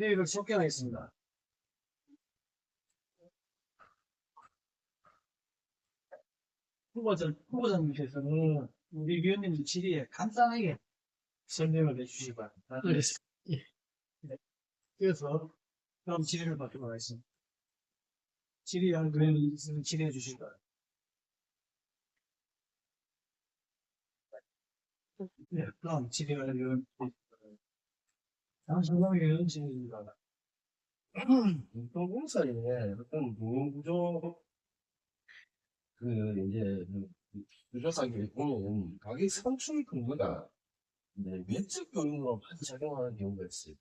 회의를 속개하겠습니다. 후보자님께서는 우리 위원님 질의에 간단하게 설명을 해주시기 바랍니다. 알겠습니다. 예. 네. 이어서 다음 질의를 받도록 하겠습니다. 질의한 위원님 질의해 주시기 바랍니다. 네, 다음 질의할 위원 장성광 위원 질의입니다. 공사에 어떤 노동구조 이제 구조사기에 보면 가격 상출 근거가 외적 요인으로 많이 작용하는 경우가 있어요.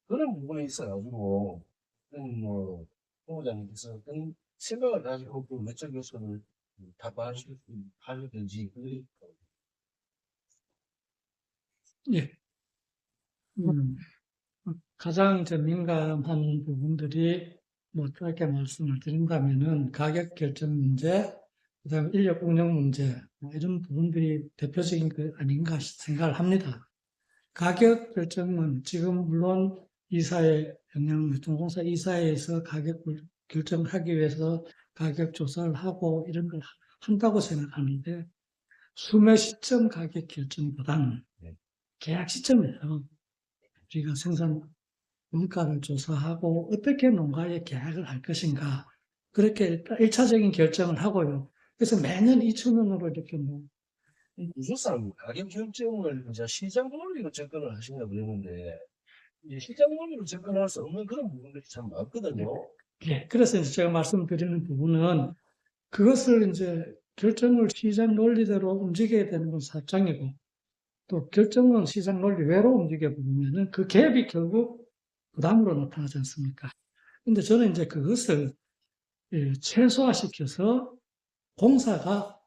그런 부분에 있어가지고 후보자님께서 어떤 생각을 가지고 그 외적 요소를 하시든지 예. 가장 이제 민감한 부분들이 뭐 짧게 말씀을 드린다면은 가격 결정 문제, 그다음에 인력 운영 문제, 뭐 이런 부분들이 대표적인 거 아닌가 생각을 합니다. 가격 결정은 지금 물론 이사회, 영양유통공사 이사회에서 가격을 결정하기 위해서 가격 조사를 하고 이런 걸 한다고 생각하는데 수매 시점 가격 결정보다는 계약 시점에서 우리가 생산 원가를 조사하고 어떻게 농가에 계약을 할 것인가 그렇게 1차적인 결정을 하고요. 그래서 매년 2,000원으로 이렇게 뭐 구조상 가격 결정을 이제 시장 논리로 접근을 하신다고 그러는데 시장 논리로 접근할 수 없는 그런 부분들이 참 많거든요. 예, 그래서 이제 제가 말씀드리는 부분은 그것을 이제 결정을 시장 논리대로 움직여야 되는 건 사업장이고 또 결정은 시장 논리 외로 움직여 보면은 그 갭이 결국 부담으로 나타나지 않습니까? 근데 저는 이제 그것을 최소화시켜서 공사가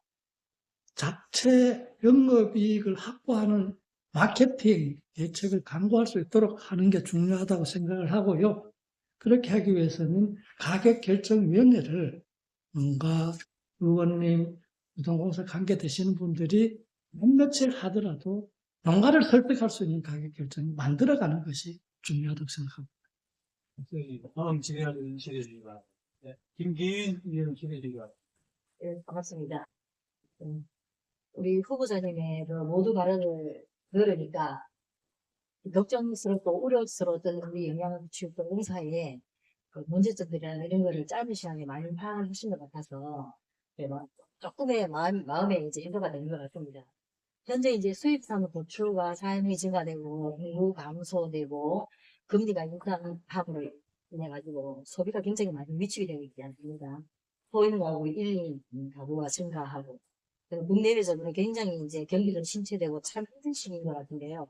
자체 영업이익을 확보하는 마케팅 대책을 강구할 수 있도록 하는 게 중요하다고 생각을 하고요. 그렇게 하기 위해서는 가격결정위원회를 뭔가 의원님, 유통공사 관계 되시는 분들이 며칠 하더라도 농가를 설득할 수 있는 가격결정을 만들어가는 것이 중요하다고 생각합니다. 다음 질의할 위원 질의해 주시기 바랍니다. 네. 김기인 위원 질의해 주시기 바랍니다. 네, 반갑습니다. 우리 후보자님의 그 모두 발언을 들으니까 걱정스럽고 우려스러웠던 우리 영양취급공사의 그 문제점들이나 이런 거를 짧은 시간에 많이 파악하신 것 같아서 조금의 마음에 이제 인도가 되는 것 같습니다. 현재 이제 수입산 고추가 사용이 증가되고 공급 감소되고 금리가 인상함으로 인해 가지고 소비가 굉장히 많이 위축이 되고 있지 않습니까? 소인 가구 1, 2 가구가 증가하고 국내외적으로 굉장히 이제 경기도 침체되고 참 힘든 시기인 것 같은데요.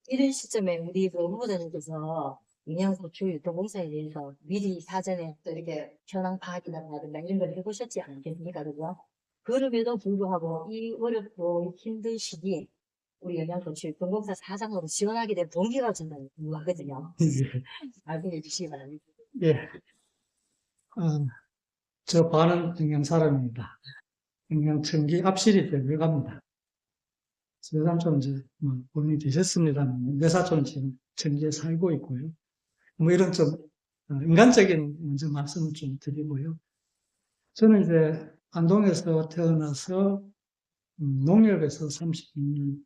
이런 시점에 우리 그 후보자님께서 영양고추 유통공사에 대해서 미리 사전에 또 이렇게 현황 파악이라든가 이런 걸 해보셨지 않겠습니까? 그죠? 그럼에도 불구하고 이 어렵고 힘든 시기에 우리 영양고추 유통공사 사장으로 지원하게 된 동기가 저는 궁금하거든요. 알게 해주시기 바랍니다. 예. 저 반은 영양 사람입니다. 영양청기 앞실이 들어갑니다. 세상좀 이제 본인이 되셨습니다만 내 사촌 지금 청기에 살고 있고요. 뭐 이런 좀 인간적인 먼저 말씀을 좀 드리고요. 저는 이제 안동에서 태어나서 농협에서 36년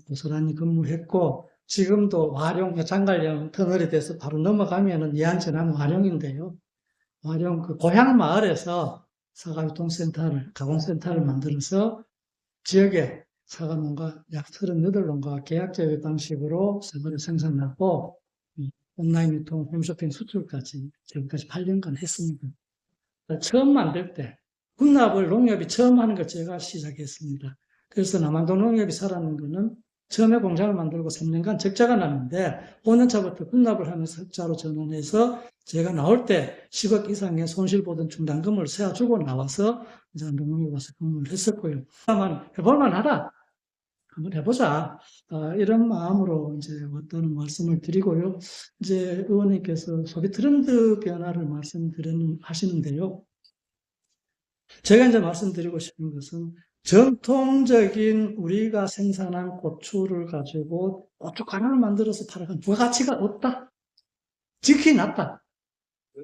고스란히 근무했고 지금도 화룡 장관령 터널이 돼서 바로 넘어가면은 이한전남 화룡인데요. 화룡 그 고향 마을에서 사과유통센터를 가공센터를 만들어서 지역에 사과농가 약 38농가가 계약제휴 방식으로 사과를 생산하고 온라인 유통, 홈쇼핑 수출까지 지금까지 8년간 했습니다. 처음 만들 때 군납을 농협이 처음 하는 걸 제가 시작했습니다. 그래서 남한동 농협이 살아난 거는 처음에 공장을 만들고 3년간 적자가 났는데 5년차부터 군납을 하면서 흑자로 전환해서 제가 나올 때 10억 이상의 손실 보전 충당금을 세워주고 나와서 이제 농협에 와서 근무를 했었고요. 다만 해볼만 하다. 한번 해보자. 이런 마음으로 이제 어떤 말씀을 드리고요. 이제 의원님께서 소비 트렌드 변화를 하시는데요. 제가 이제 말씀드리고 싶은 것은 전통적인 우리가 생산한 고추를 가지고 고춧가루를 만들어서 팔아간 부가가치가 없다. 지켜놨다.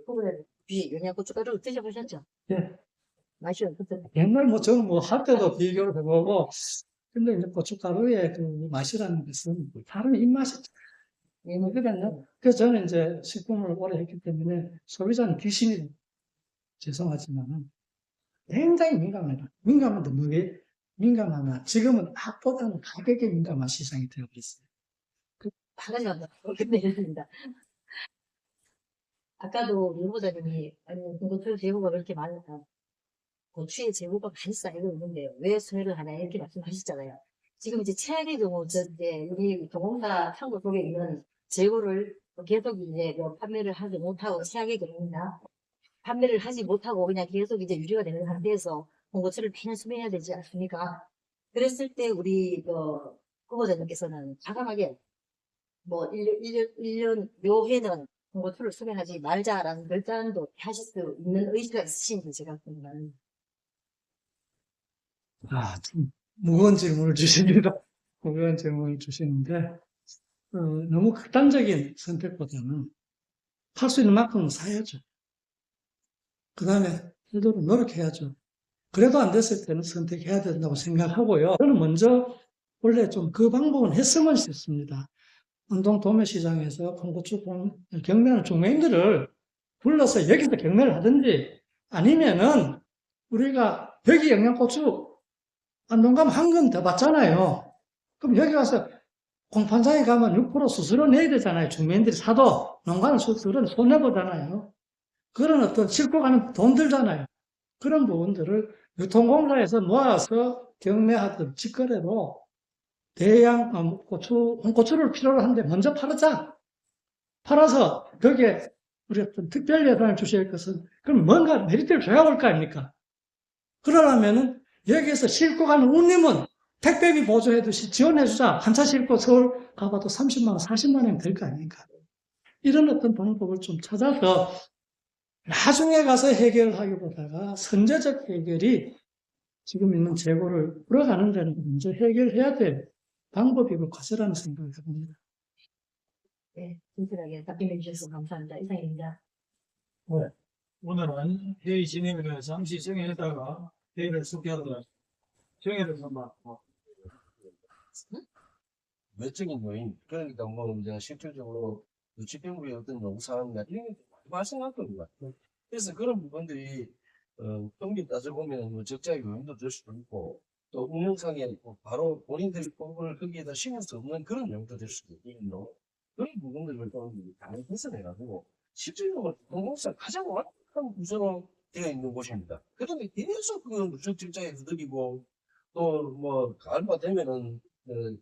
후보자님, 영양고춧가루 드셔보셨죠? 예. 맛이 어떻든. 옛날 저는 할 때도 비교를 해보고, 근데 이제 고춧가루의 그 맛이라는 것은 다른 입맛이 있거든요. 그래서 저는 이제 식품을 오래 했기 때문에 소비자는 귀신이 죄송하지만 굉장히 민감합니다. 민감한데 뭐게 민감하나 지금은 맛보다는 가격에 민감한 시장이 되어버렸어요. 한 가지만 더 내렸습니다. 아까도 우리 후보자님이 아니 고추 재고가 그렇게 많다. 고추의 재고가 많이 쌓이고 있는데요. 왜 소외를 하나 이렇게 말씀하셨잖아요. 지금 이제 최악의 경우 이제 우리 동원사 창고 속에 있는 재고를 계속 이제 판매를 하지 못하고 최악의 경우입니다. 판매를 하지 못하고 그냥 계속 이제 유지가 되는 상태에서 고추를 매년 수매해야 되지 않습니까? 그랬을 때 우리 후보자님께서는 과감하게 1년 묘해는 고추를 수매하지 말자라는 결단도 하실 수 있는 의지가 있으신지 제가 궁금합니다. 좀 무거운 질문을 주십니다. 무거운 질문을 주시는데, 너무 극단적인 선택보다는 팔 수 있는 만큼은 사야죠. 그 다음에 제대로 노력해야죠. 그래도 안 됐을 때는 선택해야 된다고 생각하고요. 저는 먼저 원래 좀 그 방법은 했으면 싶습니다. 운동 도매시장에서 콩고추 경매하는 중매인들을 불러서 여기서 경매를 하든지 아니면은 우리가 여기 영양고추 안동 가면 한금 더 받잖아요. 그럼 여기 가서 공판장에 가면 6% 수수료 내야 되잖아요. 중매인들이 사도 농가는 수수료 손해보잖아요. 그런 어떤 싣고 가는 돈 들잖아요. 그런 부분들을 유통공사에서 모아서 경매하든 직거래로 대양 홍고추를 필요로 하는데 먼저 팔았자. 팔아서 거기에 우리 어떤 특별 예산을 주셔야 할 것은 그럼 뭔가 메리트를 줘야 올 거 아닙니까? 그러려면은 여기에서 싣고 가는 운임은 택배비 보조해듯이 지원해주자. 한 차 싣고 서울 가봐도 30만 원, 40만 원이 될 거 아닙니까? 이런 어떤 방법을 좀 찾아서 나중에 가서 해결을 하기보다가 선제적 해결이 지금 있는 재고를 풀어가는 데는 먼저 해결해야 될 방법이고 과제라는 생각을 해봅니다. 네, 진실하게 답변해 주셔서 감사합니다. 이상입니다. 오늘은 회의 진행을 잠시 정해다가 회의를 숙지하도록 정해를 한번 외적인 요인, 그러니까 이제 실질적으로 집행부의 어떤 영상이나 이런 게 많이 발생할 겁니다. 그래서 그런 부분들이 평균 따져보면 적자의 요인도 될 수도 있고 또 운영상에 바로 본인들이 뽑을 거기에다 신경 수 없는 그런 요인도 될 수도 있는 그런 부분들을 좀 많이 개선해가지고 실질적으로 공공사 가장 완벽한 구조로 되어 있는 곳입니다. 그런데 계속 그 누적 적자에 두드리고 또 얼마 되면은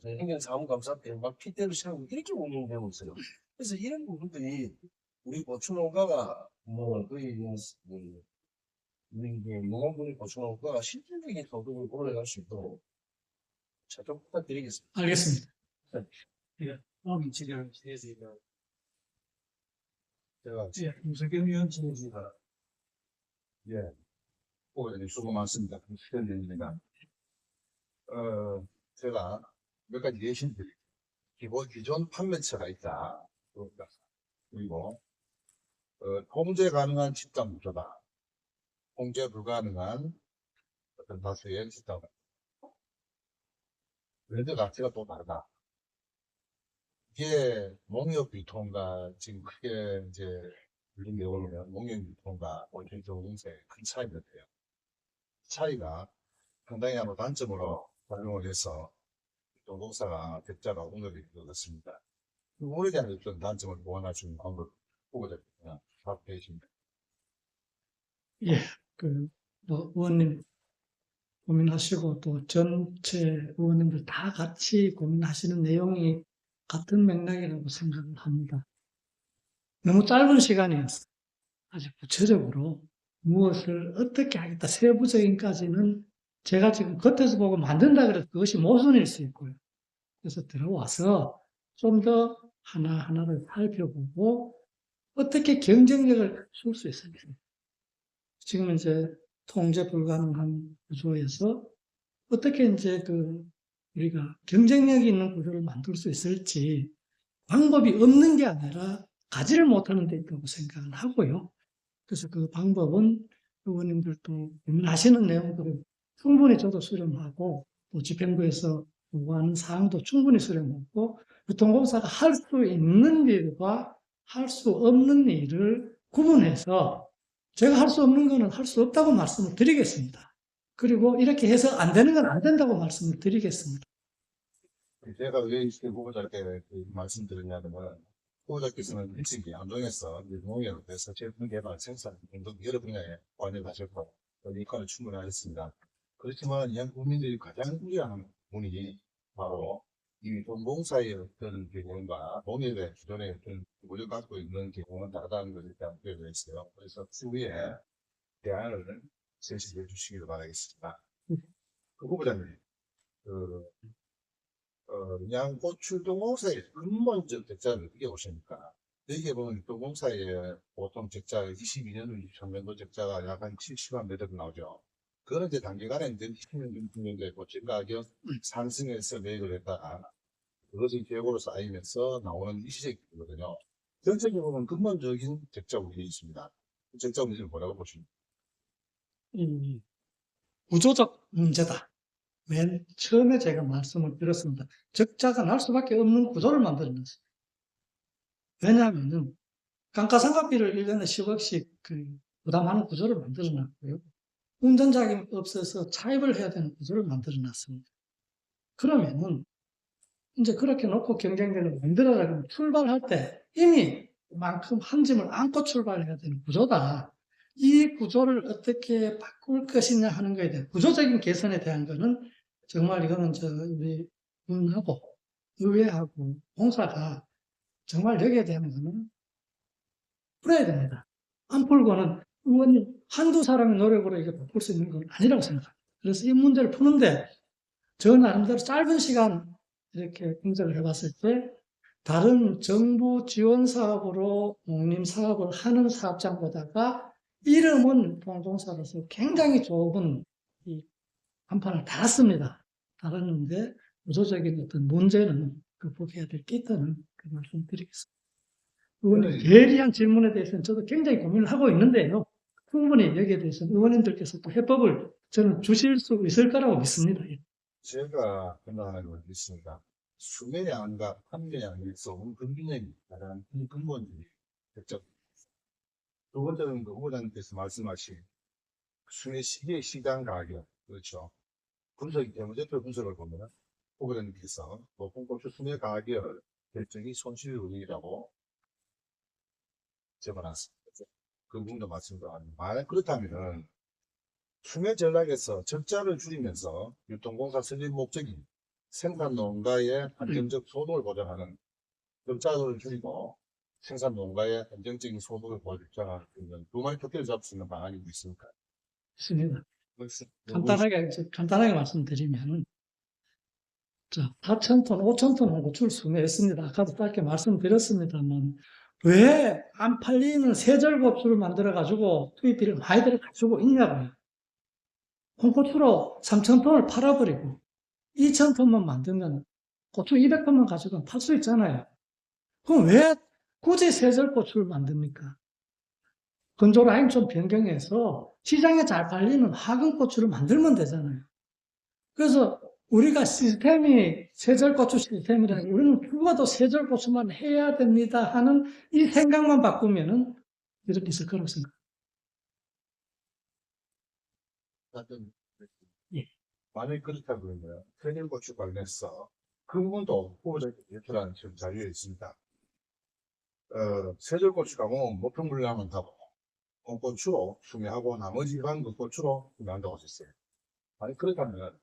행정사무감사 때 막 핏대를 세우고 이렇게 운영되고 있어요. 그래서 이런 부분들이 우리 고추농가가 거의 우리 농업분의 고추농가가 실질적인 소득을 올라갈 수 있도록 잘 좀 부탁드리겠습니다. 알겠습니다. 다음 질의를 해주시면 제가 김석경 위원장입니다. 예, 오늘 수고 많습니다. 시간입니다. 제가 몇 가지 예시를 드릴게요. 기존 판매처가 있다. 그리고, 통제 가능한 집단 구조다. 통제 불가능한 어떤 다수의 집단. 랜드 자체가 또 다르다. 이게 농협 유통과 지금 크게 이제 불린 게 오면 농협 유통과 원천적 공세의 큰 차이가 돼요. 차이가 상당히 단점으로 활용을 해서 농사가 적자가 오늘이 되었습니다. 그 부분에 대한 어떤 단점을 보완할 수 있는 방법을 보고자 답해 주십니다. 예, 의원님 고민하시고 또 전체 의원님들 다 같이 고민하시는 내용이 같은 맥락이라고 생각을 합니다. 너무 짧은 시간이었어요. 아주 구체적으로 무엇을 어떻게 하겠다 세부적인까지는 제가 지금 겉에서 보고 만든다 그래서 그것이 모순일 수 있고요. 그래서 들어와서 좀 더 하나하나를 살펴보고 어떻게 경쟁력을 줄 수 있습니까? 지금 이제 통제 불가능한 구조에서 어떻게 이제 우리가 경쟁력이 있는 구조를 만들 수 있을지 방법이 없는 게 아니라 가지를 못하는 데 있다고 생각을 하고요. 그래서 그 방법은 의원님들도 고민하시는 내용들을 충분히 저도 수렴하고 또 집행부에서 요구하는 사항도 충분히 수렴하고 유통공사가 할 수 있는 일과 할 수 없는 일을 구분해서 제가 할 수 없는 거는 할 수 없다고 말씀을 드리겠습니다. 그리고 이렇게 해서 안 되는 건 안 된다고 말씀을 드리겠습니다. 제가 왜 이렇게 후보자께 말씀드렸냐면, 후보자께서는 일찍이 안동에서 농業에서 제품개발, 생산 등등 여러 분야에 관여하셨고, 인권을 충분히 하셨습니다. 그렇지만, 양 국민들이 가장 우려하는 부분이 바로 이 동공사의 어떤 경영과 농협의 기존의 어떤 우려 갖고 있는 경영은 다르다는 것에 대한 우려가 있어요. 그래서 추후에 대안을 제시해 주시길 바라겠습니다. 그 후보자님, 양고추 동공사의 근본적 적자를 어떻게 보십니까? 여기에 보면 동공사의 보통 적자 22년도, 23년도 적자가 약 한 70만 매덕 나오죠. 그런 이제 단기간에 이제 20년 정도 있고, 가격 상승해서 매입을 했다가 그것이 재고로 쌓이면서 나오는 일시적이거든요. 전체적으로는 근본적인 적자 우려이 있습니다. 그 적자 우려를 뭐라고 보십니까? 구조적 문제다. 맨 처음에 제가 말씀을 드렸습니다. 적자가 날 수밖에 없는 구조를 만들어놨어요. 왜냐하면 감가상각비를 1년에 10억씩 부담하는 구조를 만들어놨고요. 운전자금이 없어서 차입을 해야 되는 구조를 만들어놨습니다. 그러면은 이제 그렇게 놓고 경쟁력을 만들어라면 출발할 때 이미 그만큼 한 짐을 안고 출발해야 되는 구조다. 이 구조를 어떻게 바꿀 것이냐 하는 것에 대한 구조적인 개선에 대한 거는 정말 이거는 우리 군하고 의회하고 공사가 정말 여기에 대한 거는 풀어야 됩니다. 안 풀고는 의원님 한두 사람의 노력으로 이게 바꿀 수 있는 건 아니라고 생각합니다. 그래서 이 문제를 푸는데 저 나름대로 짧은 시간 이렇게 분석을 해봤을 때 다른 정부 지원 사업으로 농림 사업을 하는 사업장보다가 이름은 동종사로서 굉장히 좁은 이 한판을 달았습니다. 달았는데 구조적인 어떤 문제는 극복해야 될 게 있다는 그 말씀 드리겠습니다. 의원님 예리한 질문에 대해서는 저도 굉장히 고민을 하고 있는데요. 충분히 여기에 대해서는 의원님들께서 또 해법을 저는 주실 수 있을 거라고 믿습니다. 제가 생각하는 건 있습니다. 수매량과 판매량에서 온 근균형이 가장 근본적인 적자. 두 번째는 그 후보자님께서 말씀하신 수매 시기의 시장 가격, 그렇죠. 재무제표 분석을 보면 후보자님께서 높은 고추 수매 가격 결정이 손실 요인이라고 적어놨습니다. 그 부분도 말씀드립니다. 만약 그렇다면 수매 전략에서 적자를 줄이면서 유통공사 설립 목적이 생산 농가의 안정적 소득을 보장하는 적자를 줄이고 생산 농가의 안정적인 소득을 보장하는 두 마리 토끼를 잡을 수 있는 방안이 있습니까? 있습니다. 간단하게 말씀드리면, 4,000톤, 5,000톤 홍고추를 수매했습니다. 아까도 짧게 말씀드렸습니다만, 왜 안 팔리는 세절고추를 만들어가지고 투입비를 많이 들어가지고 있냐고요. 홍고추로 3,000톤을 팔아버리고, 2,000톤만 만들면 고추 200톤만 가지고 팔 수 있잖아요. 그럼 왜 굳이 세절고추를 만듭니까? 건조라인 좀 변경해서 시장에 잘 팔리는 화근고추를 만들면 되잖아요. 그래서 우리가 시스템이 세절고추 시스템이라는 우리는 죽어도 세절고추만 해야 됩니다 하는 이 생각만 바꾸면은 이렇게 있을 거라고 생각합니다. 예. 만약 그렇다 그러면 세절고추 관련해서 그 부분도 후보자께 제출한 지금 자료에 있습니다. 세절고추가 목표 물량은 하고 홍고추로 수매하고 나머지 일반 고추로 수매한다고 하셨어요. 만약 그렇다면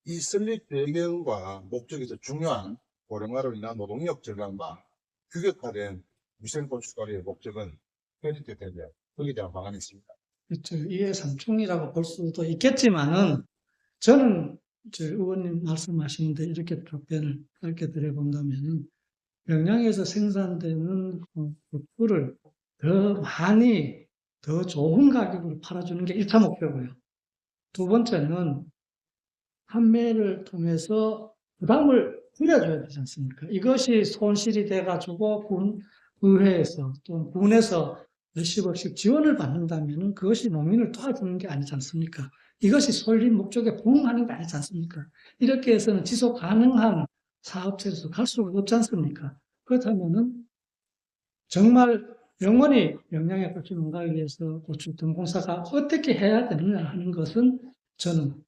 이 설립 배경과 목적에서 중요한 고령화로 인한 노동력 절감과 규격화된 위생고춧가루의 목적은 어떻게 되냐? 거기에 대한 방안이 있습니다. 그렇죠. 이해상충이라고 볼 수도 있겠지만은 저는 의원님 말씀하시는데 이렇게 답변을 짧게 드려본다면은 영양에서 생산되는 고추를 더 많이 더 좋은 가격으로 팔아주는 게 1차 목표고요. 두 번째는 판매를 통해서 부담을 줄여줘야 되지 않습니까? 이것이 손실이 돼가지고 의회에서 또 군에서 몇십억씩 지원을 받는다면은 그것이 농민을 도와주는 게 아니지 않습니까? 이것이 설립 목적에 부응하는 게 아니지 않습니까? 이렇게 해서는 지속 가능한 사업체에서 갈 수가 없지 않습니까? 그렇다면은 정말 영원히 영양의 고추 농가에 위해서 고추 등공사가 어떻게 해야 되느냐 하는 것은 저는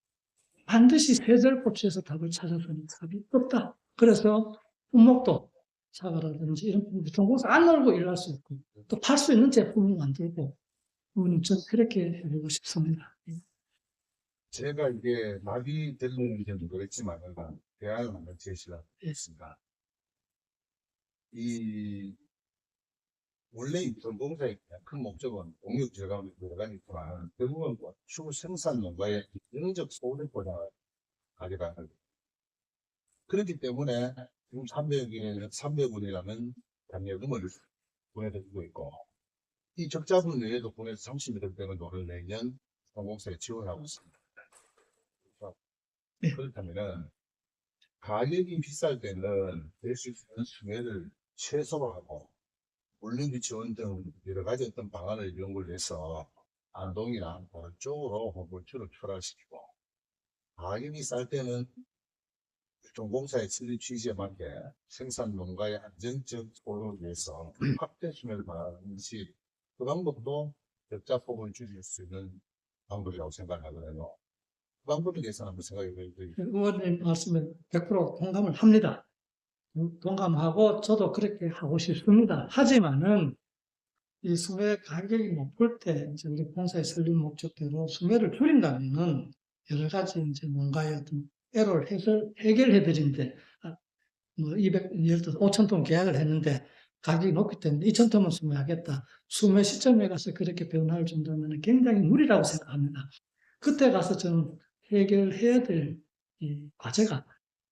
반드시 세절고추에서 답을 찾아서는 답이 없다. 그래서 품목도 사과라든지 이런 등공사 안 놀고 일할 수 있고 또 팔 수 있는 제품을 만들고 저는 그렇게 해보고 싶습니다. 제가 이게 답이 될는지 모르겠지만, 대안을 한번 제시를 예. 했습니다. 원래 이 전공사의 큰 목적은 공유 절감을 들어가니까 대부분 추후 생산 농가의 경제적 소득보다 가져가는 거예요. 그렇기 때문에 지금 300원이라는 단예금을 보내드리고 있고, 이 적자분 외에도 군에서 30여 백원 돈을 내년 전공사에 지원하고 있습니다. 네. 그렇다면은 가격이 비쌀 때는 낼 수 있는 수매를 최소로 하고 물류비 지원 등 여러 가지 어떤 방안을 연구를 해서 안동이나 다른 쪽으로 고추를 출하시키고, 가격이 쌀 때는 종공사의 설립 취지에 맞게 생산 농가의 안정적 소득을 위해서 확대 수매를 바라는 것이, 그 방법도 적자폭을 줄일 수 있는 방법이라고 생각하거든요. 그 방법에 대해서 한번 생각해 보세요. 의원님 말씀에 100% 공감을 합니다. 동감하고 저도 그렇게 하고 싶습니다. 하지만은 이 수매 가격이 높을 때 이제 우리 공사의 설립 목적대로 수매를 줄인다면은 여러 가지 이제 농가의 어떤 애로를 해결해 드리는데, 뭐 200, 예를 들어서 5,000톤 계약을 했는데 가격이 높기 때문에 2,000톤만 수매하겠다. 수매 시점에 가서 그렇게 변화를 준다면 굉장히 무리라고 생각합니다. 그때 가서 저는 해결해야 될 이 과제가,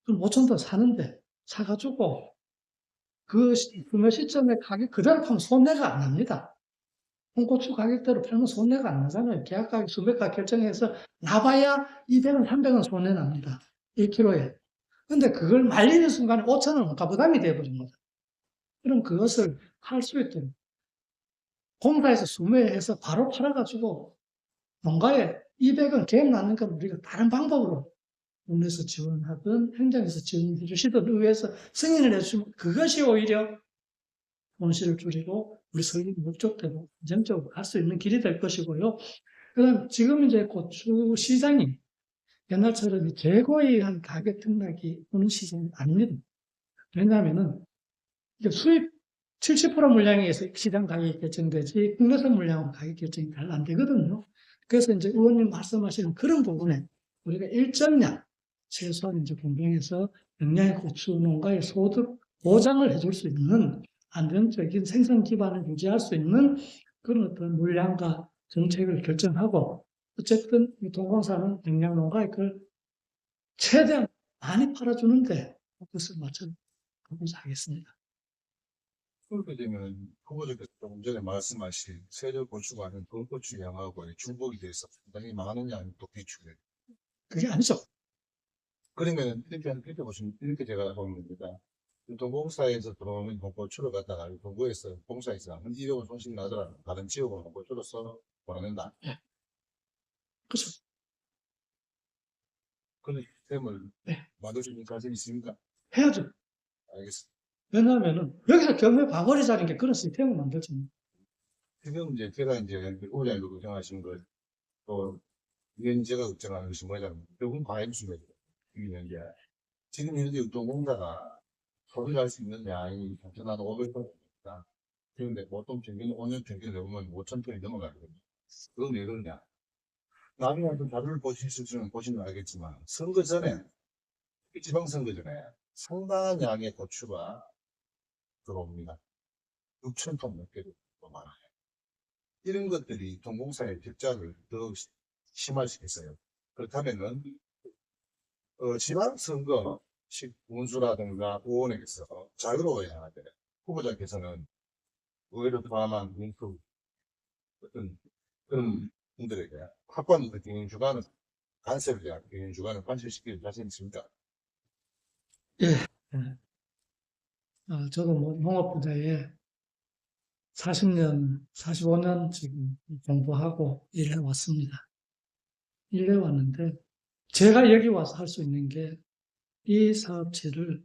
그럼 5,000톤 사는데 사가지고 그 수매 시점에 가격 그대로 파면 손해가 안 납니다. 홍고추 가격대로 팔면 손해가 안 나잖아요. 계약 가격, 수매가 결정해서 나봐야 200원, 300원 손해 납니다. 1kg에. 근데 그걸 말리는 순간에 5,000원 원가 부담이 되어버린 거죠. 그럼 그것을 할 수 있도록 공사에서 수매해서 바로 팔아가지고 농가에 200원 갭 나는 건 우리가 다른 방법으로 군에서 지원하든 행정에서 지원해 주시든 의회에서 승인을 해주시면 그것이 오히려 손실을 줄이고 우리 설립 목적대로 안정적으로 갈 수 있는 길이 될 것이고요. 그다음 지금 이제 고추 시장이 옛날처럼 재고에 의한 가격 등락이 오는 시장이 아닙니다. 왜냐하면은 이게 수입 70% 물량에 의해서 시장 가격이 결정되지 국내산 물량으로 가격 결정이 잘 안 되거든요. 그래서 이제 의원님 말씀하시는 그런 부분에 우리가 일정량 최소한 이제 공정해서 영양의 고추 농가의 소득 보장을 해줄 수 있는 안정적인 생산 기반을 유지할 수 있는 그런 어떤 물량과 정책을 결정하고, 어쨌든 이 동공사는 영양 농가에 그걸 최대한 많이 팔아주는데 그것을 맞춰 보고자 하겠습니다. 그렇게 되면 후보자께서 조금 전에 말씀하신 세절 고추가 아닌 돈고추 양하고 중복이 돼서 상당히 많은 양이 또 비축돼요. 그게 아니죠. 그러면 이렇게 보시면, 이렇게 제가 보면 됩니다. 동공사에서 들어오는 고추를 갖다가 동구에서 공사에서 한 200원 손실 나더라도 다른 지역으로 고추로서 보내낸다. 그렇죠. 그런 시스템을 네. 만들어주는 자신 있습니까? 해야죠. 알겠습니다. 왜냐하면은 여기서 경매 과거리자는 게 그런 시스템을 만들죠. 지금 이제 제가 이제 후보자님도 걱정하시는 걸, 또 이건 제가 걱정하는 것이 뭐냐면 결국은 과잉수매죠. 이게 지금 현재 유통공사가 소비할 수 있는 양이 한 500톤입니다. 그런데 보통 평균 5년 평균 넘으면 5,000톤이 넘어가거든요. 그건 왜 그러냐? 나중에 한번 자료를 보시면 알겠지만, 선거 전에, 지방선거 전에 상당한 양의 고추가 들어옵니다. 6,000톤 넘게 많아요. 이런 것들이 동공사의 적자를 더 심화시켰어요. 그렇다면은, 지방선거 운수라든가 의원에게서 자유로워야 하는데, 후보자께서는 의회를 포함한 민주 어떤 그런 분들에게 확고한 경영 주관을 간섭을 위한 경영 주관을 관철시킬 자신 있습니다. 예. 저도 뭐 농업 분야에 40년, 45년 지금 공부하고 일해 왔습니다. 일해 왔는데, 제가 여기 와서 할 수 있는 게 이 사업체를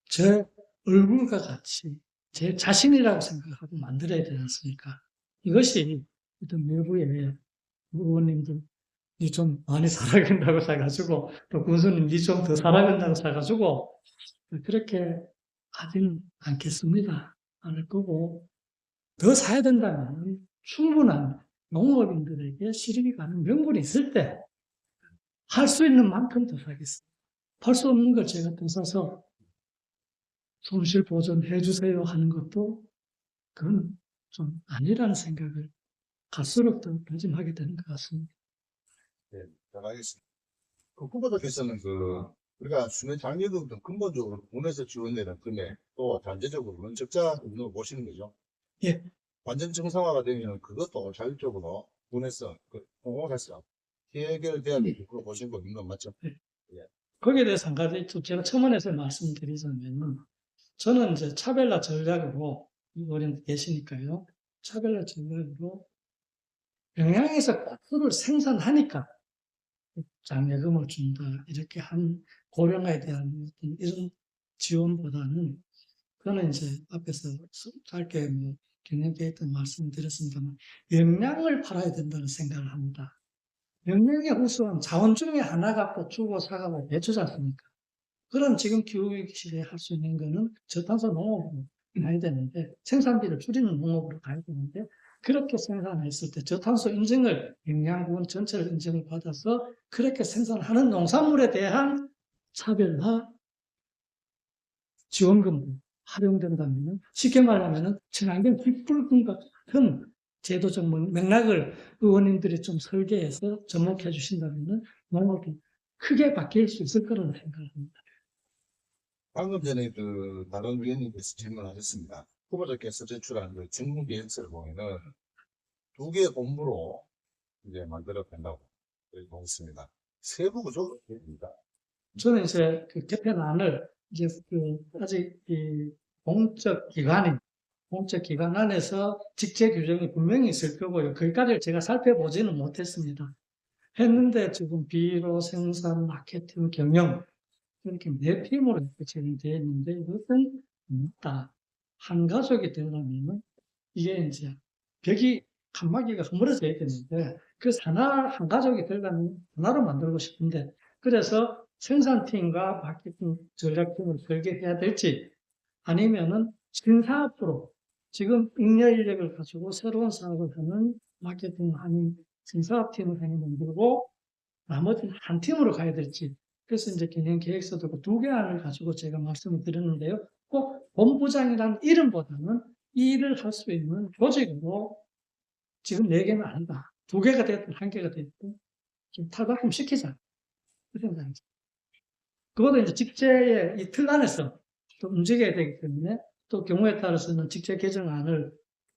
제 얼굴과 같이 제 자신이라고 생각하고 만들어야 되지 않습니까? 이것이 어떤 외부의 의원님들, 니 좀 많이 살아간다고 해가지고, 또 군수님 니 좀 더 살아간다고 해가지고, 그렇게 하진 않겠습니다. 않을 거고, 더 사야 된다면 충분한 농업인들에게 실익이 가는 명분이 있을 때, 할 수 있는 만큼 더 사겠습니다. 할 수 없는 걸 제가 더 사서 손실 보전해 주세요 하는 것도 그건 좀 아니라는 생각을 갈수록 더 다짐하게 되는 것 같습니다. 네, 잘 알겠습니다. 그 후보자께서는 우리가 수면 장려금 등 근본적으로 군에서 지원되는 금액 또 단체적으로는 적자 금액을 보시는 거죠. 예. 완전 정상화가 되면 그것도 자율적으로 군에서 공공해서 해결돼야 되는 걸 보시는 거 있는 건 맞죠? 거기에 대해서 한 가지 또 제가 첨언해서 말씀드리자면, 저는 이제 차별화 전략으로, 우리 계시니까요. 차별화 전략으로 영양에서 국수를 생산하니까 장려금을 준다. 이렇게 한 고령화에 대한 어떤 이런 지원보다는, 그거는 이제 앞에서 짧게 경영계획 때 말씀드렸습니다만, 역량을 팔아야 된다는 생각을 합니다. 역량의 우수한 자원 중에 하나 갖고 주고 사가고 내주지 않습니까? 그럼 지금 기후위기 할 수 있는 거는 저탄소 농업으로 가야 되는데, 생산비를 줄이는 농업으로 가야 되는데, 그렇게 생산했을 때 저탄소 인증을, 영양분 전체를 인증을 받아서 그렇게 생산하는 농산물에 대한 차별화 지원금도 활용된다면, 쉽게 말하면 친환경 뒷불금 같은 제도적 맥락을 의원님들이 좀 설계해서 접목해 주신다면 농업이 크게 바뀔 수 있을 거라고 생각합니다. 방금 전에 다른 위원님께서 질문하셨습니다. 후보자께서 제출한 정부 계획서를 보면은 2개의 본부로 이제 만들어 간다고 되어 있습니다. 세부 구조가 어떻게 됩니까? 저는 이제 그 개편안을 이제 아직 이 공적 기관 안에서 직제 규정이 분명히 있을 거고요. 거기까지를 제가 살펴보지는 못했습니다. 했는데 지금 비료, 생산, 마케팅, 경영 이렇게 4팀으로 이렇게 진행되어 있는데, 이것은 없다. 한 가족이 되려면 이게 이제 벽이 칸막이가 허물어져야 되는데, 그래서 한 가족이 되려면 하나로 만들고 싶은데, 그래서 생산팀과 마케팅 전략팀을 설계해야 될지, 아니면은 신사업으로 지금 잉여 인력을 가지고 새로운 사업을 하는 마케팅 하는 신사업팀을 하나 만들고 나머지는 한 팀으로 가야 될지. 그래서 이제 경영 계획서도 그 2개 안을 가지고 제가 말씀을 드렸는데요. 꼭 본부장이라는 이름보다는 이 일을 할 수 있는 조직으로 지금 4개는 아니다. 2개가 됐든 1개가 됐든 좀 탈바꿈 시키자. 그 생각입니다. 그것도 이제 직제의 이 틀 안에서 또 움직여야 되기 때문에, 또 경우에 따라서는 직제 개정안을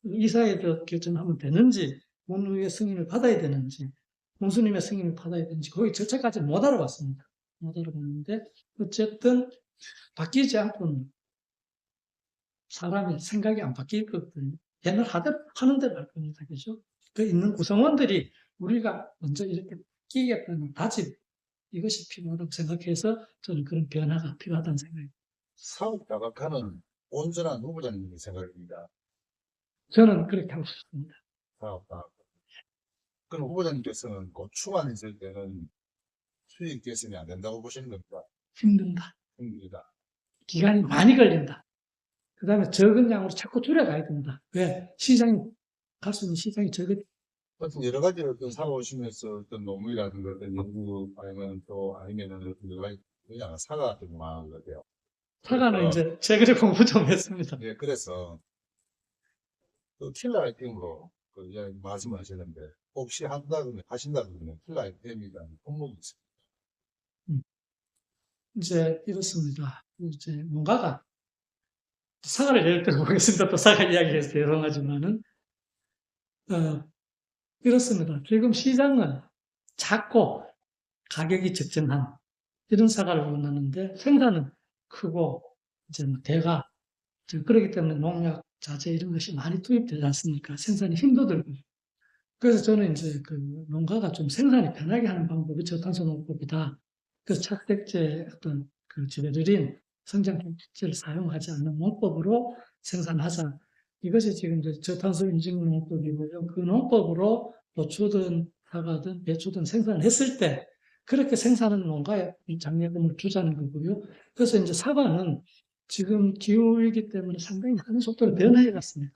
이사에 결정하면 되는지, 본의의 승인을 받아야 되는지, 공수님의 승인을 받아야 되는지, 거기 절차까지 못 알아봤습니다. 못 알아봤는데, 어쨌든 바뀌지 않고는 사람의 생각이 안 바뀔 거거든요. 옛날 하는 대로 할 겁니다. 그죠? 그 있는 구성원들이 우리가 먼저 이렇게 바뀌겠다는 다짐, 이것이 필요하다고 생각해서 저는 그런 변화가 필요하다는 생각입니다. 사업 다각화는 온전한 후보자님의 생각입니다. 저는 그렇게 하고 싶습니다. 사업 다각화. 그럼 후보자님께서는 고추만 있을 때는 수익 개선이 안 된다고 보시는 겁니다. 힘든다. 힘듭니다. 기간이 많이 걸린다. 그 다음에 적은 양으로 자꾸 줄여가야 된다. 왜? 갈 수 있는 시장이 적은. 어떤 여러 가지 살아오시면서 어떤 논문이라든가 어떤 연구 아니면은 여러 가지 그냥 사과 같은 거 많은 것 같아요. 사과는 이제 최근에 공부 좀 했습니다. 예, 그래서 킬러 아이템으로 이야기 말씀하셨는데 혹시 하신다면 킬러 아이템이라는 품목이 있습니다. 이제 이렇습니다. 이제 뭔가가 사과를 예를 들어 보겠습니다. 또 사과 이야기해서 죄송하지만은 이렇습니다. 지금 시장은 작고 가격이 적정한 이런 사과를 원하는데, 생산은 크고 이제 대가, 그렇기 때문에 농약 자재 이런 것이 많이 투입되지 않습니까? 생산이 힘도 들고. 그래서 저는 이제 그 농가가 좀 생산이 편하게 하는 방법이 저탄소 농법이다. 그래서 착색제 어떤 그 재료들인 성장통제를 사용하지 않는 농법으로 생산하자. 이것이 지금 이제 저탄소 인증 농법이고요. 그 농법으로 고추든 사과든 배추든 생산을 했을 때 그렇게 생산하는 농가에 장려금을 주자는 거고요. 그래서 이제 사과는 지금 기후위기 때문에 상당히 많은 속도로 변화해 갔습니다.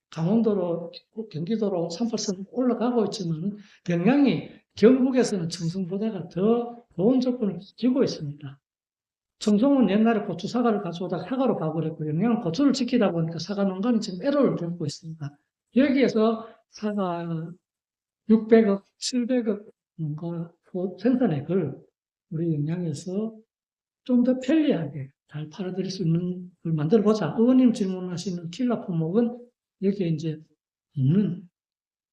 강원도로, 경기도로 3% 올라가고 있지만 영양이 경북에서는 청송보다가 더 좋은 조건을 지고 있습니다. 청송은 옛날에 고추 사과를 가져오다가 사과로 가버렸고 영양은 고추를 지키다 보니까 사과 농가는 지금 애로를 겪고 있습니다. 여기에서 사과 600억, 700억 농가 생산액을 우리 영양에서 좀 더 편리하게 잘 팔아드릴 수 있는 걸 만들어 보자. 의원님 질문하시는 킬러 품목은 여기에 이제 없는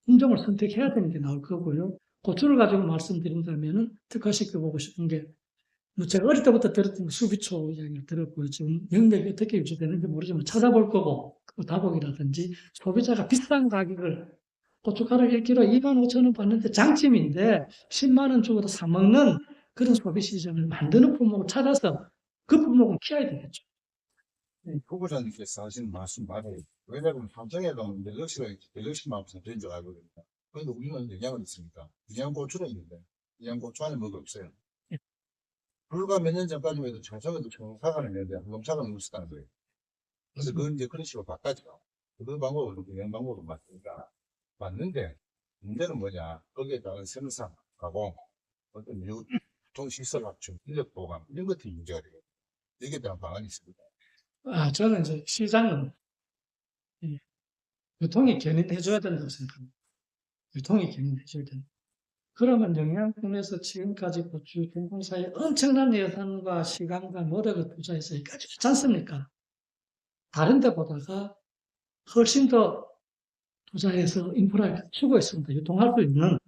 품종을 선택해야 되는 게 나올 거고요. 고추를 가지고 말씀드린다면은 특화시켜보고 싶은 게, 뭐 제가 어릴 때부터 들었던 수비초 이야기를 들었고요. 지금 영역이 어떻게 유지되는지 모르지만 찾아볼 거고, 그 다복이라든지 소비자가 비싼 가격을 고춧가루 1kg 25,000원 받는데 장찜인데 10만 원 주고도 사 먹는 그런 소비 시장을 만드는 품목을 찾아서 그 품목은 키워야 되겠죠. 후보자님께서 하시는 말씀 맞아요. 왜냐하면 함정에 가면 갤럭시만 없으면 된 줄 알거든요. 그런데 우리는 영양은 있습니까? 영양고추는 있는데 영양고추 안에 뭐가 없어요. 불과 몇 년 전까지만 해도 청소에도 청사과는 있는데 흑염차가 없었다는 거예요. 그래서 그건 이제 그런 식으로 바꿔죠. 그 방법은 영양 방법은 맞습니다. 맞는데 문제는 뭐냐? 거기에 따른 생산, 가공, 어떤 유통시설 확충, 인력 보강 이런 것들이 문제가 돼요. 여기에 대한 방안이 있습니다. 저는 이제 시장은 유통이 견인해줘야 된다고 생각합니다. 유통이 견인해줘야 된다. 그러면 영양분에서 지금까지 고추 공사에 엄청난 예산과 시간과 노력을 투자해서 여기까지 좋지 않습니까? 다른 데보다가 훨씬 더 투자해서 인프라를 갖추고 있습니다. 유통할 수 있는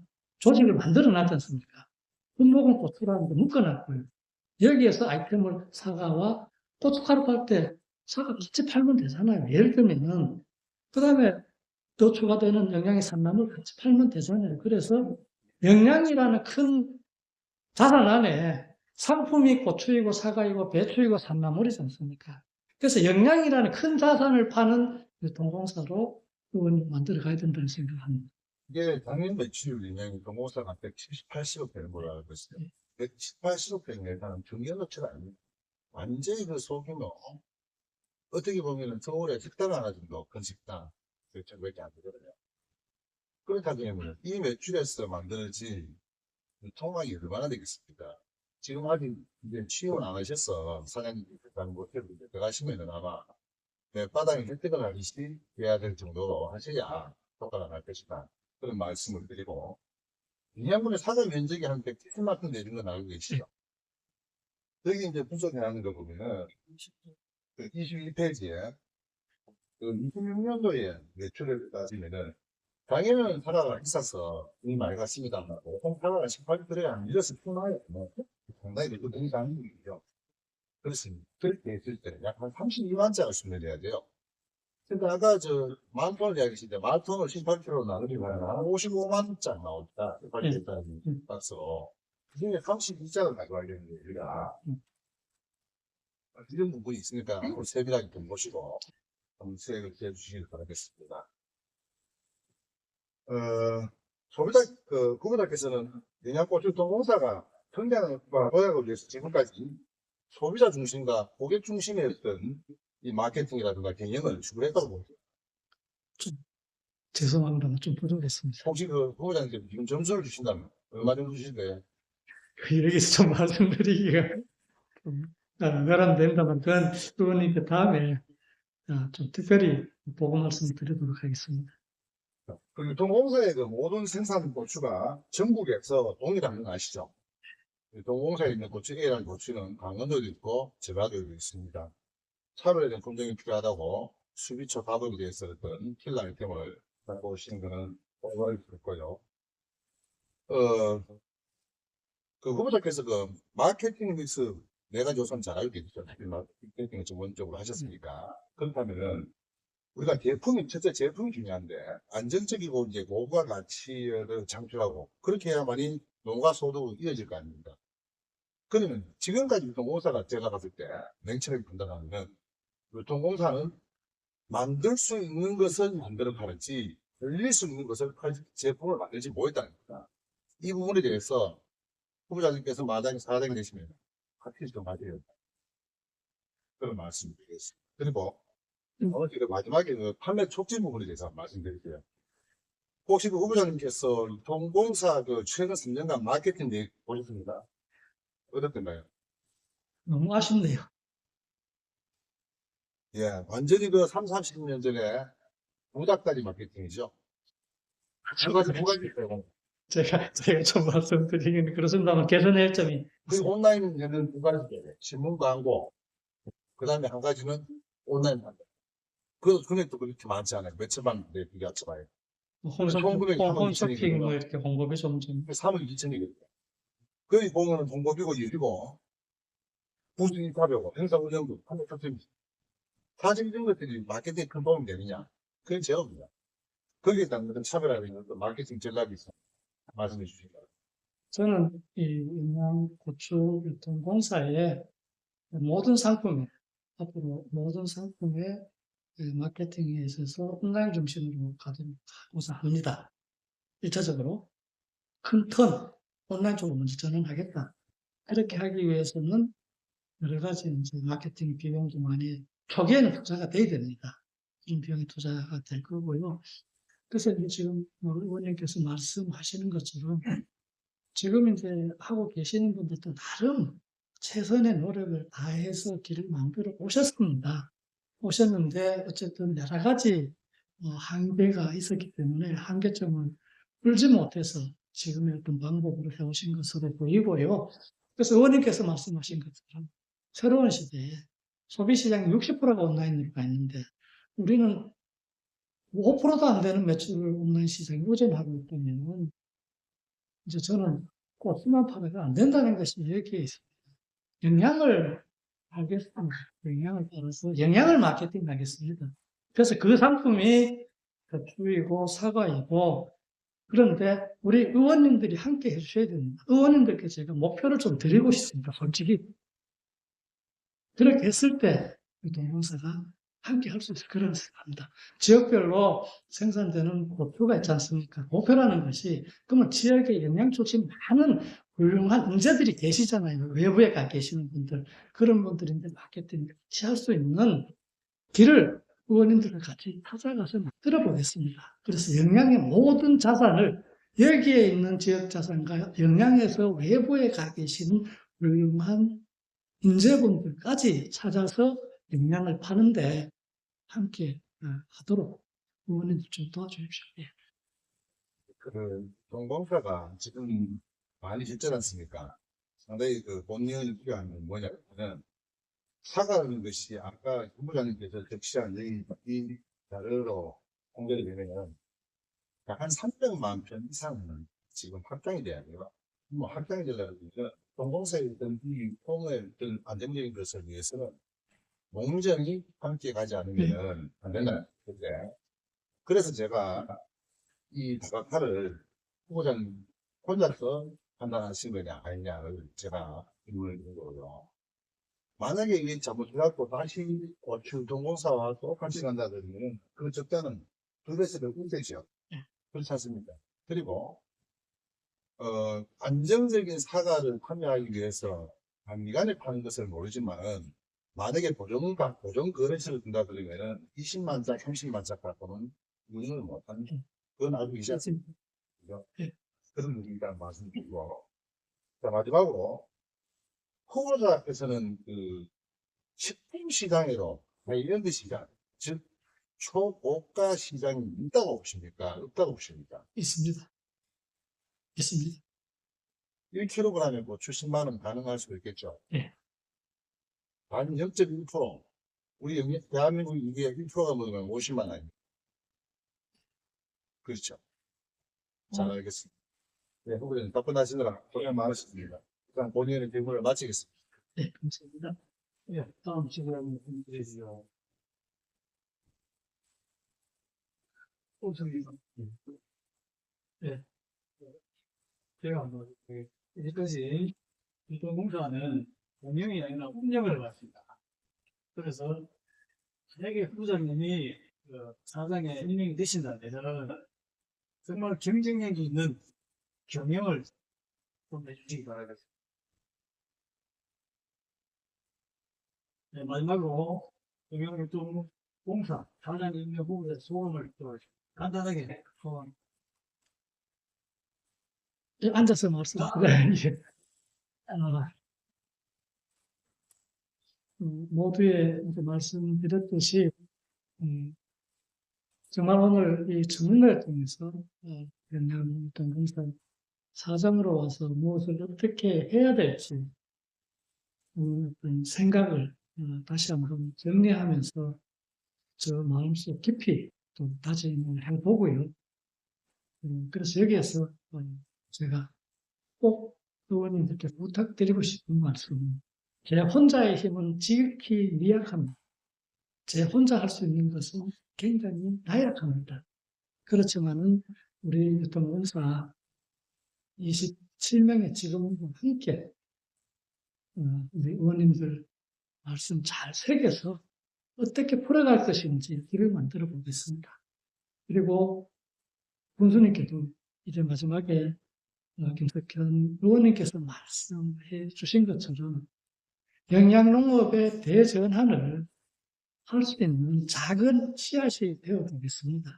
조직을 만들어 놨지 않습니까? 품목은 고추라는 데 묶어놨고요. 여기에서 아이템을 사과와 고춧가루 팔 때 사과 같이 팔면 되잖아요. 예를 들면은, 그 다음에 더 추가되는 영양의 산나물 같이 팔면 되잖아요. 그래서 영양이라는 큰 자산 안에 상품이 고추이고 사과이고 배추이고 산나물이지 않습니까? 그래서 영양이라는 큰 자산을 파는 유통공사로 그걸 만들어 가야 된다는 생각을 합니다. 이게 당연 매출 영향이 동공사가 170, 80억 되는 걸로 알고 있어요. 170, 80억 되는 예산은 중견업체가 아닙니다. 완전히 그 소규모. 어떻게 보면 서울에 식당 하나 정도, 큰 식당, 그 정도밖에 안 되거든요. 그렇다면 이 매출에서 만들어진 통학이 얼마나 되겠습니까? 지금 아직 이제 취업 안 하셔서 사장님 못해도 들어가시면은 아마 바닥에 혜택을 하듯이 해야 될 정도로 하셔야 효과가 날 것이다. 그런 말씀을 드리고, 영양분의 사과 면적이 한 170만큼 되는 건 알고 계시죠? 여기 이제 분석해하는 거 보면은, 21페이지에, 26년도에 매출을 따지면은, 당연히 사과가 비싸서 이미 많이 갔습니다만, 보통 사과가 18kg에 한 1에서 10만원이 상당히 그 돈이 가는 일이죠. 그렇습니다. 그렇게 했을 때 약 한 32만짜리 수매해야 돼요. 그러니까 아까 저 만톤을 이야기하시는데 만톤을 18kg로 나누면 한 55만짜리 나옵니다. 18kg짜리 박스로. 그중에 32장을 가져가야겠는데 우리가 이런 부분이 있으니까 한번 세밀하게 좀 보시고 한번 수행을 해주시길 바라겠습니다. 후보자께서는 영양고추통공사가 성장과 도약을 위해서 지금까지 소비자 중심과 고객 중심의 어떤 이 마케팅이라든가 경영을 추구했다고 봅니다. 죄송합니다만 좀 부족했습니다. 혹시 그 후보자님께 지금 점수를 주신다면 얼마 정도 주실까요? 여기서 좀 말씀드리기가 좀 어렵습니다만 그건 의원님께 다음에 좀 특별히 보고 말씀드리도록 하겠습니다. 그 유통공사의 그 모든 생산 고추가 전국에서 동일한 건 아시죠? 유통공사에 있는 고추 A라는 고추는 강원도도 있고 전라도에도 있습니다. 차별화된 품종이 필요하다고 수비초 답을 위해서 어떤 킬러 아이템을 갖고 오시는 것은 오해할 수 있고요. 그 후보자께서 그 마케팅 믹스 4가지 요소는 잘 알고 계시죠? 마케팅을 전문적으로 하셨으니까. 그렇다면은 우리가 첫째 제품이 중요한데, 안정적이고 이제 고부가 가치를 창출하고, 그렇게 해야만이 농가 소득이 이어질 거 아닙니까? 그러면 지금까지 유통공사가 제가 봤을 때 냉철하게 판단하면, 유통공사는 만들 수 있는 것을 만들어 팔았지, 늘릴 수 있는 것을 제품을 만들지 못했다는 겁니다. 이 부분에 대해서 후보자님께서 마당에 사장이 되시면 하필 좀 맞아요. 그런 말씀 드리겠습니다. 그리고 그 마지막에 그 판매 촉진 부분에 대해서 말씀드릴게요. 혹시 그 후보자님께서 유통공사 그 최근 3년간 마케팅 대회 보셨습니까? 어떻던가요? 너무 아쉽네요. 예, 완전히 그 30년 전에 무닥다리 마케팅이죠. 두 가지 있어요. 제가 좀 말씀드리기는 그렇습니다만 개선할 점이 그 온라인에는 두 가지예요. 신문 광고, 그 다음에 한 가지는 온라인 판매. 그 금액도 그렇게 많지 않아요. 몇천만 대 비교하지 마요. 홈쇼핑 뭐 이렇게 홍보비 좀 3억 2천이거든요. 거기 보면은 홍보비고 일이고, 부수 인터뷰고, 행사 운영도, 판매 촉진. 사실 이런 것들이 마케팅에 큰 도움이 되느냐? 그건 제업입니다. 거기에 따른 차별화되는 어떤 마케팅 전략이 있어. 말씀해 주시기 바랍니다. 저는 이 영양고추유통공사의 모든 상품에 앞으로 모든 상품의 그 마케팅에 있어서 온라인 중심으로 가고자 합니다. 1차적으로 큰 턴 온라인 쪽으로 먼저 전환하겠다. 그렇게 하기 위해서는 여러 가지 이제 마케팅 비용도 많이 초기에는 투자가 돼야 됩니다. 그런 비용이 투자가 될 거고요. 그래서 이제 지금 의원님께서 말씀하시는 것처럼 지금 이제 하고 계시는 분들도 나름 최선의 노력을 다해서 길을 만들어 오셨습니다. 오셨는데 어쨌든 여러 가지 한계가 있었기 때문에 한계점을 풀지 못해서 지금의 어떤 방법으로 해오신 것으로 보이고요. 그래서 의원님께서 말씀하신 것처럼 새로운 시대에 소비시장이 60%가 온라인으로 가 있는데 우리는 5%도 안 되는 매출을 온라인 시장에 의존하고 있다면 이제 저는 꽃만 팔아가 안 된다는 것이 여기에 있습니다. 영양을 알겠습니다. 영양을 따라서 영양을 마케팅하겠습니다. 그래서 그 상품이 고추이고 사과이고 그런데 우리 의원님들이 함께 해주셔야 됩니다. 의원님들께 제가 목표를 좀 드리고 싶습니다. 솔직히 그렇게 했을 때 유통공사가 함께 할 수 있을 그런 생각합니다. 지역별로 생산되는 고표가 있지 않습니까? 고표라는 것이 그러면 지역에 영양 좋지 많은 훌륭한 인재들이 계시잖아요. 외부에 가 계시는 분들 그런 분들인데 마케팅 같이 할 수 있는 길을 의원님들과 같이 찾아가서 만들어 보겠습니다. 그래서 영양의 모든 자산을 여기에 있는 지역 자산과 영양에서 외부에 가 계시는 훌륭한 인재분들까지 찾아서 영양을 파는데 함께 하도록 의원님들 좀 도와주십시오. 예. 그, 동공사가 지금 많이 했지 않습니까? 상당히 그 본연이 필요한 건 뭐냐면은, 사과라는 것이 아까 후보자님께서 적시한 이 자료로 공개가 되면, 한 300만 편 이상은 지금 확장이 돼야 돼요. 뭐 확장이 되려면, 동공사의 어떤 이 통의 어떤 안정적인 것을 위해서는 농정이 함께 가지 않으면 안 된다. 근데 그래서 제가 이 다각화를 후보자님 혼자서 판단하신 거냐 아니냐를 제가 질문을 드린 거고요. 만약에 이게 잘못해갖고 다시 고추유통공사와 똑같이 간다 그러면 그 적자는 두 배에서 몇 분대죠. 그렇지 않습니까? 그리고 안정적인 사과를 판매하기 위해서 단기간에 파는 것을 모르지만 만약에 보정 거래처를 둔다 그러면은 20만 자, 30만 자 갖고는 운영을 못하는 그건 알고 계시지 않습니까? 그런 얘기를 말씀드리고 자 마지막으로 후보자께서는 그 식품 시장으로 하이엔드 시장 즉 초고가 시장이 있다고 보십니까? 없다고 보십니까? 있습니다. 있습니다. 1kg에 고추 10만 원 가능할 수 있겠죠? 예. 단 0.1%. 우리 대한민국 이게 1%가 먹으면 50만 원입니다. 그렇죠. 잘 알겠습니다. 네, 후보님 답변하시느라 고생 많으셨습니다. 일단 본인의 질문을 마치겠습니다. 네, 감사합니다. 예, 다음 질문 드리죠. 네. 제가 한번 이제까지 유통공사는 운영이 아니라 운영을 해왔습니다. 그래서 만약에 후보자님이 사장에 임명이 되신다면 정말 경쟁력이 있는 경영을 좀 해주시기 바라겠습니다. 네, 마지막으로 경영유통공사 사장 임명 후보자 소감을 또 간단하게 소감. 예, 앉아서 말씀드려야지. 모두에 이제 말씀드렸듯이, 정말 오늘 이 청문회를 통해서, 영양유통공사 사장으로 와서 무엇을 어떻게 해야 될지, 어떤 생각을 다시 한번 정리하면서 저 마음속 깊이 또 다짐을 해보고요. 그래서 여기에서 제가 꼭 의원님들께 부탁드리고 싶은 말씀은, 제 혼자의 힘은 지극히 미약합니다. 제 혼자 할 수 있는 것은 굉장히 나약합니다. 그렇지만은 우리 유통공사 27명의 직원과 함께 우리 의원님들 말씀 잘 새겨서 어떻게 풀어갈 것인지 길을 만들어 보겠습니다. 그리고 군수님께도 이제 마지막에 김석현 의원님께서 말씀해 주신 것처럼 영양농업의 대전환을 할 수 있는 작은 씨앗이 되어보겠습니다.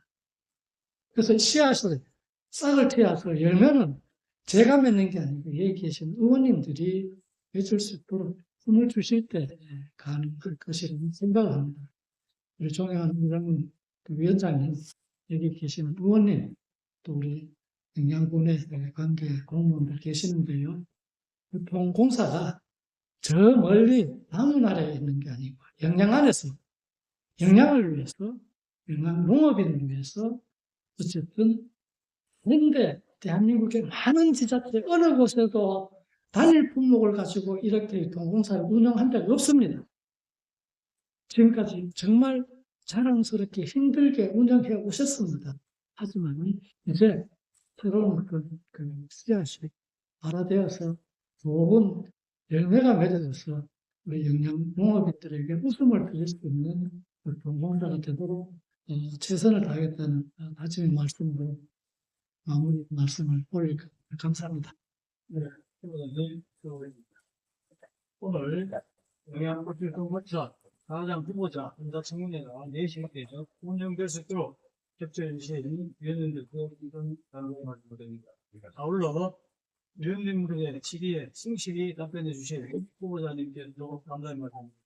그래서 씨앗을 싹을 틔어서 열매는 제가 맺는 게 아니고 여기 계신 의원님들이 맺을 수 있도록 힘을 주실 때 가능할 것이라는 생각을 합니다. 우리 존경하는 의장님, 위원장님, 여기 계시는 의원님, 또 우리 영양군의 관계 공무원들 계시는데요. 유통공사가 저 멀리 아무 나라에 있는 게 아니고 영양 안에서 영양을 위해서, 영양 농업인을 위해서 어쨌든 그런데 대한민국의 많은 지자체 어느 곳에도 단일 품목을 가지고 이렇게 유통공사를 운영한 적이 없습니다. 지금까지 정말 자랑스럽게 힘들게 운영해 오셨습니다. 하지만 이제 새로운 그 씨앗이 발화되어서 좋은 열매가 맺어져서 우리 영양 농업인들에게 웃음을 드릴 수 있는 유통공사가 되도록 최선을 다하겠다는 다짐의 말씀으로 마무리 말씀을 올릴까 감사합니다. 네, 오늘 영양유통공사 사장 후보자 인사청문회가 4시 때죠. 운영될 수 있도록 협조해 주신 위원님들도 이런 단어를 말씀드립니다. 아울러 위원님들의 질의에 성실히 답변해 주신 후보자님께도 감사의 말씀드립니다.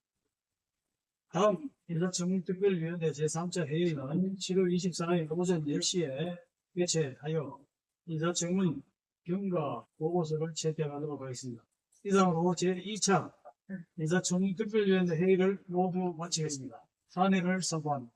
다음 인사청문특별위원회 제3차 회의는 7월 24일 오전 10시에 개최하여 인사청문 경과 보고서를 채택하도록 하겠습니다. 이상으로 제2차 인사청문특별위원회 회의를 모두 마치겠습니다. 산회를 선포합니다.